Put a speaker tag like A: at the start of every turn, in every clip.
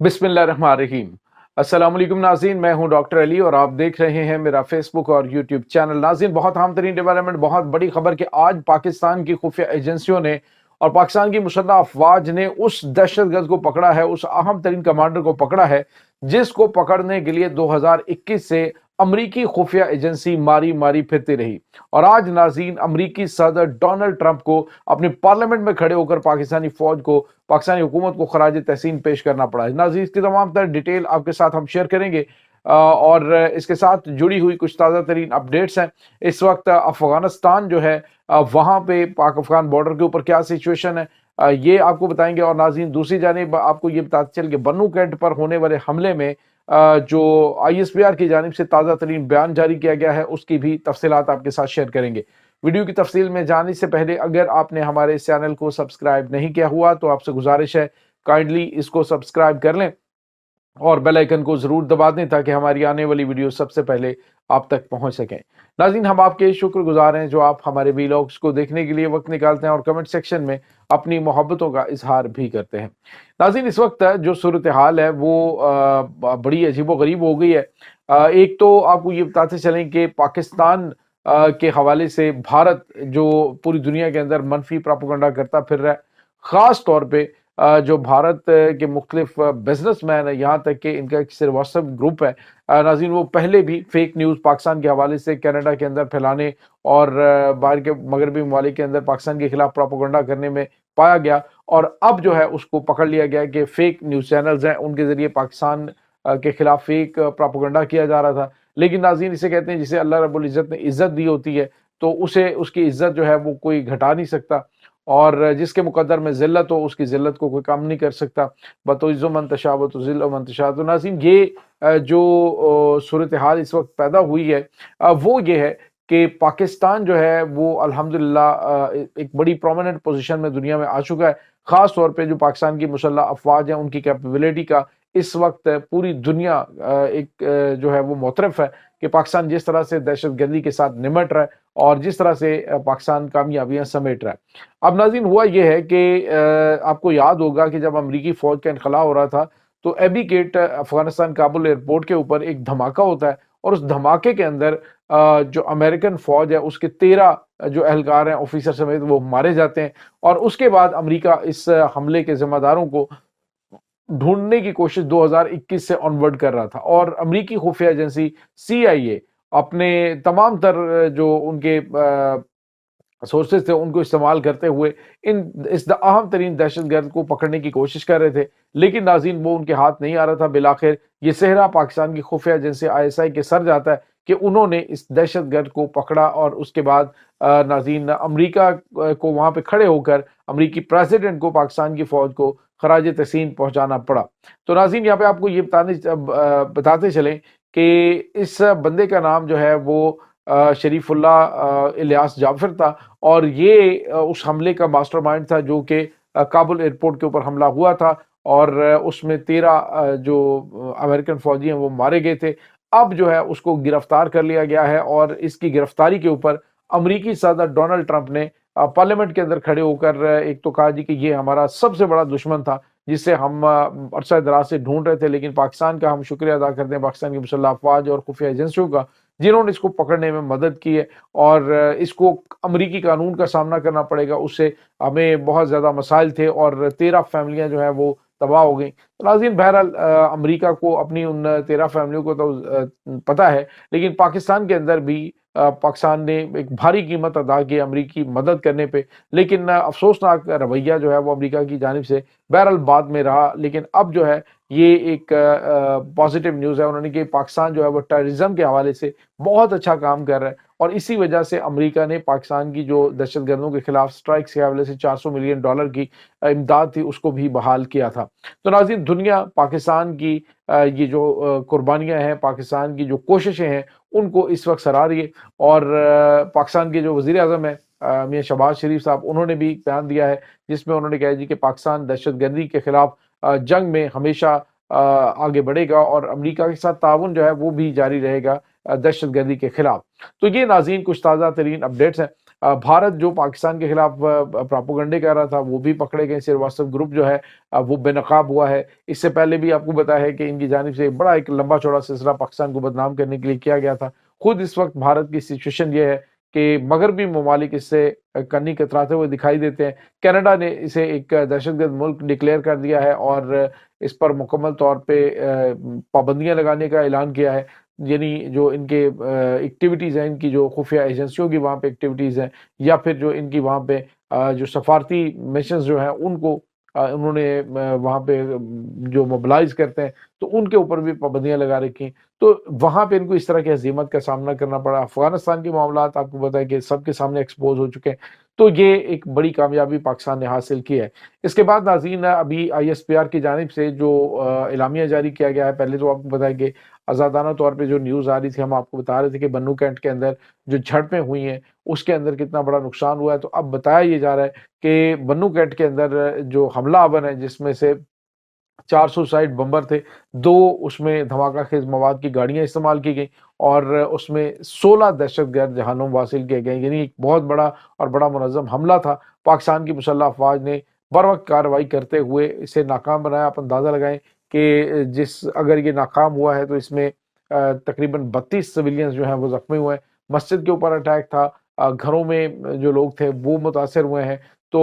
A: बिस्मिल्लाहिर्रहमानिर्रहीम। अस्सलाम वालेकुम नाज़रीन, मैं हूं डॉक्टर अली और आप देख रहे हैं मेरा फेसबुक और यूट्यूब चैनल। नाज़रीन, बहुत अहम तरीन डेवलपमेंट, बहुत बड़ी खबर कि आज पाकिस्तान की खुफिया एजेंसियों ने और पाकिस्तान की मुसल्लह अफवाज ने उस दहशतगर्द को पकड़ा है, उस अहम तरीन कमांडर को पकड़ा है जिसको पकड़ने के लिए 2021 से अमरीकी खुफिया एजेंसी मारी मारी फिरती रही। और आज नाज़रीन, अमरीकी सदर डोनाल्ड ट्रंप को अपने पार्लियामेंट में खड़े होकर पाकिस्तानी फौज को, पाकिस्तानी हुकूमत को खराज तहसीन पेश करना पड़ा है। नाज़रीन, इसकी तमाम तर डिटेल आपके साथ हम शेयर करेंगे और इसके साथ जुड़ी हुई कुछ ताज़ा तरीन अपडेट्स हैं। इस वक्त अफगानिस्तान जो है, वहाँ पे पाक अफगान बॉर्डर के ऊपर क्या सिचुएशन है, ये आपको बताएंगे। और नाज़रीन, दूसरी जानिब आपको ये बताते चल कि बन्नू कैंट पर होने वाले हमले में जो ISPR की जानिब से ताज़ा तरीन बयान जारी किया गया है, उसकी भी तफसीलात आपके साथ शेयर करेंगे। वीडियो की तफसील में जाने से पहले अगर आपने हमारे इस चैनल को सब्सक्राइब नहीं किया हुआ तो आपसे गुजारिश है, काइंडली इसको सब्सक्राइब कर लें और बेल आइकन को जरूर दबा दें ताकि हमारी आने वाली वीडियो सबसे पहले आप तक पहुंच सकें। नाज़रीन, हम आपके शुक्रगुजार हैं जो आप हमारे वीलॉग्स को देखने के लिए वक्त निकालते हैं और कमेंट सेक्शन में अपनी मोहब्बतों का इजहार भी करते हैं। नाज़रीन, इस वक्त जो सूरत हाल है वो बड़ी अजीबोगरीब हो गई है। एक तो आपको ये बताते चलें कि पाकिस्तान के हवाले से भारत जो पूरी दुनिया के अंदर मनफी प्रोपेगेंडा करता फिर रहा है, ख़ास तौर पे जो भारत के मुख्तलिफ बिजनेसमैन है, यहाँ तक कि इनका एक सिर्फ व्हाट्सएप ग्रुप है। नाज़रीन, वो पहले भी फेक न्यूज़ पाकिस्तान के हवाले से कनाडा के अंदर फैलाने और बाहर के मगरबी ममालिक के अंदर पाकिस्तान के खिलाफ प्रोपेगेंडा करने में पाया गया। और अब जो है उसको पकड़ लिया गया कि फेक न्यूज़ चैनल्स हैं, उनके ज़रिए पाकिस्तान के खिलाफ फेक प्रोपेगेंडा किया जा रहा था। लेकिन नाज़रीन, इसे कहते हैं जिसे अल्लाह रब्बुल इज़्ज़त ने इज़्ज़त दी होती है तो उसे उसकी इज़्ज़त जो है वो कोई घटा नहीं सकता, और जिसके मुकद्दर में ज़िल्लत हो उसकी ज़िल्लत को कोई कम नहीं कर सकता। बतुइज़्ज़ु मन तशा वतुज़िल्लु मन तशा। तो नाज़रीन, ये जो सूरत हाल इस वक्त पैदा हुई है वो ये है कि पाकिस्तान जो है वो अल्हम्दुलिल्लाह एक बड़ी प्रोमिनेंट पोजीशन में दुनिया में आ चुका है। ख़ास तौर पे जो पाकिस्तान की मुसल्लह अफ़वाज हैं उनकी कैपेबिलिटी का इस वक्त पूरी दुनिया जो है वो मुतरफ़ है कि पाकिस्तान जिस तरह से दहशतगर्दी के साथ निमट रहा है और जिस तरह से पाकिस्तान कामयाबियां समेट रहा है। अब नाज़रीन, हुआ यह है कि आपको याद होगा कि जब अमरीकी फ़ौज का इनखला हो रहा था तो Abbey gate Afghanistan Kabul airport के ऊपर एक धमाका होता है और उस धमाके के अंदर जो अमेरिकन फ़ौज है उसके 13 जो एहलकार हैं, ऑफिसर समेत, वो मारे जाते हैं। और उसके बाद अमरीका इस हमले के जिम्मेदारों को ढूंढने की कोशिश 2021 से ऑनवर्ड कर रहा था और अमरीकी खुफिया एजेंसी CIA अपने तमाम तर जो उनके सोर्सेज थे उनको इस्तेमाल करते हुए इस अहम तरीन दहशतगर्द को पकड़ने की कोशिश कर रहे थे। लेकिन नाज़रीन, वो उनके हाथ नहीं आ रहा था। बिलाखिर ये सेहरा पाकिस्तान की खुफिया एजेंसी ISI के सर जाता है कि उन्होंने इस दहशतगर्द को पकड़ा और उसके बाद नाज़रीन, अमरीका को वहाँ पे खड़े होकर अमरीकी प्रेसिडेंट को पाकिस्तान की फ़ौज को खराज तहसीन पहुँचाना पड़ा। तो नाज़रीन, यहाँ पे आपको ये बताते चलें कि इस बंदे का नाम जो है वो शरीफुल्लाह इलियास जाफर था और ये उस हमले का मास्टरमाइंड था जो कि काबुल एयरपोर्ट के ऊपर हमला हुआ था और उसमें 13 जो अमेरिकन फौजी हैं वो मारे गए थे। अब जो है उसको गिरफ्तार कर लिया गया है और इसकी गिरफ्तारी के ऊपर अमरीकी सदर डोनाल्ड ट्रंप ने पार्लियामेंट के अंदर खड़े होकर एक तो कहा जी कि ये हमारा सबसे बड़ा दुश्मन था जिसे हम अरसा दराज से ढूंढ रहे थे, लेकिन पाकिस्तान का हम शुक्रिया अदा करते हैं, पाकिस्तान की मुसल्लह अफवाज और खुफिया एजेंसियों का, जिन्होंने इसको पकड़ने में मदद की है। और इसको अमरीकी कानून का सामना करना पड़ेगा, उससे हमें बहुत ज़्यादा मसाइल थे और 13 फैमिलियाँ जो हैं वो तबाह हो गई। तो नाज़रीन, बहरहाल अमरीका को अपनी उन 13 फैमिलियों को तो पता है, लेकिन पाकिस्तान के अंदर भी पाकिस्तान ने एक भारी कीमत अदा की अमरीकी मदद करने पे। लेकिन अफसोसनाक रवैया जो है वो अमरीका की जानिब से बहरहाल बाद में रहा। लेकिन अब जो है ये एक पॉजिटिव न्यूज़ है उन्होंने कि पाकिस्तान जो है वो टेररिज्म के हवाले से बहुत अच्छा काम कर रहा है और इसी वजह से अमेरिका ने पाकिस्तान की जो दहशतगर्दों के खिलाफ स्ट्राइक्स के हवाले से $400 मिलियन की इमदाद थी उसको भी बहाल किया था। तो नाज़रीन, दुनिया पाकिस्तान की ये जो कुर्बानियाँ हैं, पाकिस्तान की जो कोशिशें हैं, उनको इस वक्त सराह रही है। और पाकिस्तान के जो वज़ीर आज़म है मियां शहबाज शरीफ साहब, उन्होंने भी एक बयान दिया है जिसमें उन्होंने कहा जी कि पाकिस्तान दहशतगर्दी के खिलाफ जंग में हमेशा आगे बढ़ेगा और अमेरिका के साथ ताउन जो है वो भी जारी रहेगा दहशतगर्दी के खिलाफ। तो ये नाज़रीन कुछ ताज़ा तरीन अपडेट्स हैं। بھارت جو پاکستان کے خلاف پراپوگنڈے کر رہا تھا وہ بھی پکڑے گئے. سرواستو گروپ جو ہے وہ بے نقاب ہوا ہے. اس سے پہلے بھی آپ کو بتایا ہے کہ ان کی جانب سے بڑا ایک لمبا چوڑا سلسلہ پاکستان کو بدنام کرنے کے لیے کیا گیا تھا. خود اس وقت بھارت کی سچویشن یہ ہے کہ مغربی ممالک اس سے کنی کتراتے ہوئے دکھائی دیتے ہیں. کینیڈا نے اسے ایک دہشت گرد ملک ڈکلیئر کر دیا ہے اور اس پر مکمل طور پہ پابندیاں لگانے کا اعلان کیا ہے. یعنی جو ان کے ایکٹیویٹیز ہیں، ان کی جو خفیہ ایجنسیوں کی وہاں پہ ایکٹیویٹیز ہیں، یا پھر جو ان کی وہاں پہ جو سفارتی مشنز جو ہیں ان کو انہوں نے وہاں پہ جو موبلائز کرتے ہیں تو ان کے اوپر بھی پابندیاں لگا رکھی. تو وہاں پہ ان کو اس طرح کی ہزیمت کا سامنا کرنا پڑا. افغانستان کے معاملات آپ کو پتہ ہے کہ سب کے سامنے ایکسپوز ہو چکے ہیں. تو یہ ایک بڑی کامیابی پاکستان نے حاصل کی ہے. اس کے بعد ناظرین ابھی ISPR کی جانب سے جو اعلامیہ جاری کیا گیا ہے، پہلے تو آپ کو پتہ ہے کہ آزادانہ طور پہ جو نیوز آ رہی تھی، ہم آپ کو بتا رہے تھے کہ بنو کینٹ کے اندر جو جھڑپیں ہوئی ہیں اس کے اندر کتنا بڑا نقصان ہوا ہے. تو اب بتایا یہ جا رہا ہے کہ بنو کینٹ کے اندر جو حملہ آور ہے، جس میں سے 4 سوسائڈ بمبر تھے، 2 اس میں دھماکہ خیز مواد کی گاڑیاں استعمال کی گئیں اور اس میں 16 دہشت گرد جہنم حاصل کیے گئے. یعنی ایک بہت بڑا اور بڑا منظم حملہ تھا. پاکستان کی مسلح افواج نے بروقت کارروائی کرتے ہوئے اسے ناکام بنایا. آپ اندازہ لگائیں کہ اگر یہ ناکام ہوا ہے تو اس میں تقریباً 32 سویلینز جو ہیں وہ زخمی ہوئے ہیں. مسجد کے اوپر اٹیک تھا، گھروں میں جو لوگ تھے وہ متاثر ہوئے ہیں. تو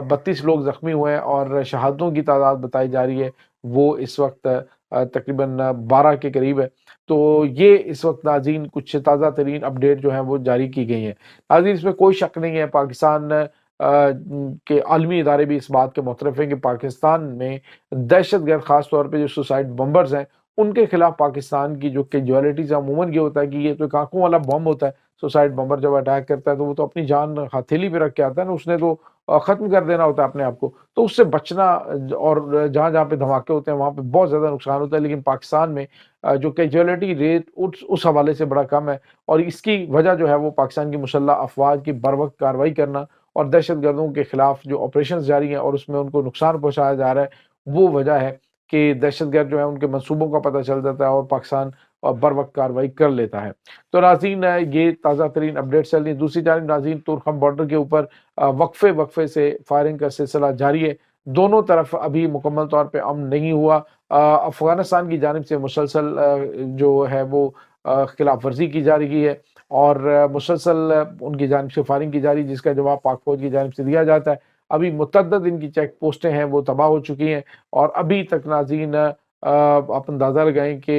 A: 32 لوگ زخمی ہوئے ہیں اور شہادتوں کی تعداد بتائی جا رہی ہے وہ اس وقت تقریباً 12 کے قریب ہے. تو یہ اس وقت ناظرین کچھ تازہ ترین اپڈیٹ جو ہیں وہ جاری کی گئی ہیں. ناظرین اس میں کوئی شک نہیں ہے، پاکستان کے عالمی ادارے بھی اس بات کے معترف ہیں کہ پاکستان میں دہشت گرد، خاص طور پہ جو سوسائڈ بمبرز ہیں ان کے خلاف پاکستان کی جو کیجوالٹیز ہیں، عموماً یہ ہوتا ہے کہ یہ تو ایک آنکھوں والا بم ہوتا ہے. سوسائڈ بمبر جب اٹیک کرتا ہے تو وہ تو اپنی جان ہتھیلی پہ رکھ کے آتا ہے نا، اس نے تو ختم کر دینا ہوتا ہے اپنے آپ کو. تو اس سے بچنا، اور جہاں جہاں پہ دھماکے ہوتے ہیں وہاں پہ بہت زیادہ نقصان ہوتا ہے. لیکن پاکستان میں جو کیجوالٹی ریٹ اس حوالے سے بڑا کم ہے، اور اس کی وجہ جو ہے وہ پاکستان کی مسلح افواج کی بروقت کارروائی کرنا اور دہشت گردوں کے خلاف جو آپریشنز جاری ہیں اور اس میں ان کو نقصان پہنچایا جا رہا ہے، وہ وجہ ہے کہ دہشت گرد جو ہے ان کے منصوبوں کا پتہ چل جاتا ہے اور پاکستان بروقت کارروائی کر لیتا ہے. تو ناظرین یہ تازہ ترین اپڈیٹ چل رہی ہیں. دوسری جانب ناظرین تورخم بارڈر کے اوپر وقفے سے فائرنگ کا سلسلہ جاری ہے. دونوں طرف ابھی مکمل طور پہ امن نہیں ہوا. افغانستان کی جانب سے مسلسل جو ہے وہ خلاف ورزی کی جا رہی ہے اور مسلسل ان کی جانب سے فائرنگ کی جا رہی ہے، جس کا جواب پاک فوج کی جانب سے دیا جاتا ہے. ابھی متعدد ان کی چیک پوسٹیں ہیں وہ تباہ ہو چکی ہیں اور ابھی تک ناظرین آپ اندازہ لگائیں کہ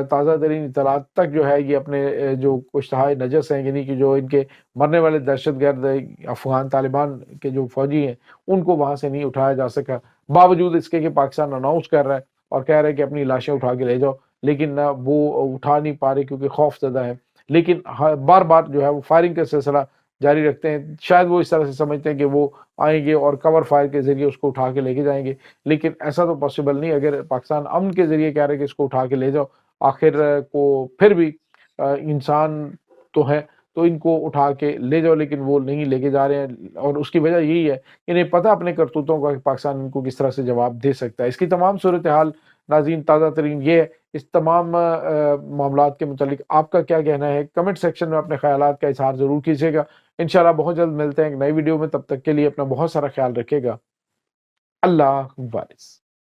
A: تازہ ترین اطلاعات تک جو ہے یہ اپنے جو اشتہائے نجس ہیں، یعنی کہ جو ان کے مرنے والے دہشت گرد افغان طالبان کے جو فوجی ہیں ان کو وہاں سے نہیں اٹھایا جا سکا، باوجود اس کے کہ پاکستان اناؤنس کر رہا ہے اور کہہ رہا ہے کہ اپنی لاشیں اٹھا کے لے جاؤ، لیکن وہ اٹھا نہیں پا رہے کیونکہ خوف زدہ ہے. لیکن بار بار جو ہے وہ فائرنگ کا سلسلہ جاری رکھتے ہیں. شاید وہ اس طرح سے سمجھتے ہیں کہ وہ آئیں گے اور کور فائر کے ذریعے اس کو اٹھا کے لے کے جائیں گے، لیکن ایسا تو پاسبل نہیں. اگر پاکستان امن کے ذریعے کہہ رہے ہیں کہ اس کو اٹھا کے لے جاؤ، آخر کو پھر بھی انسان تو ہے تو ان کو اٹھا کے لے جاؤ، لیکن وہ نہیں لے کے جا رہے ہیں. اور اس کی وجہ یہی ہے، انہیں پتہ اپنے کرتوتوں کا کہ پاکستان ان کو کس طرح سے جواب دے سکتا ہے. اس کی تمام صورتحال ناظرین تازہ ترین یہ ہے. اس تمام معاملات کے متعلق آپ کا کیا کہنا ہے؟ کمنٹ سیکشن میں اپنے خیالات کا اظہار ضرور کیجیے گا. انشاءاللہ بہت جلد ملتے ہیں ایک نئی ویڈیو میں. تب تک کے لیے اپنا بہت سارا خیال رکھیے گا. اللہ حافظ.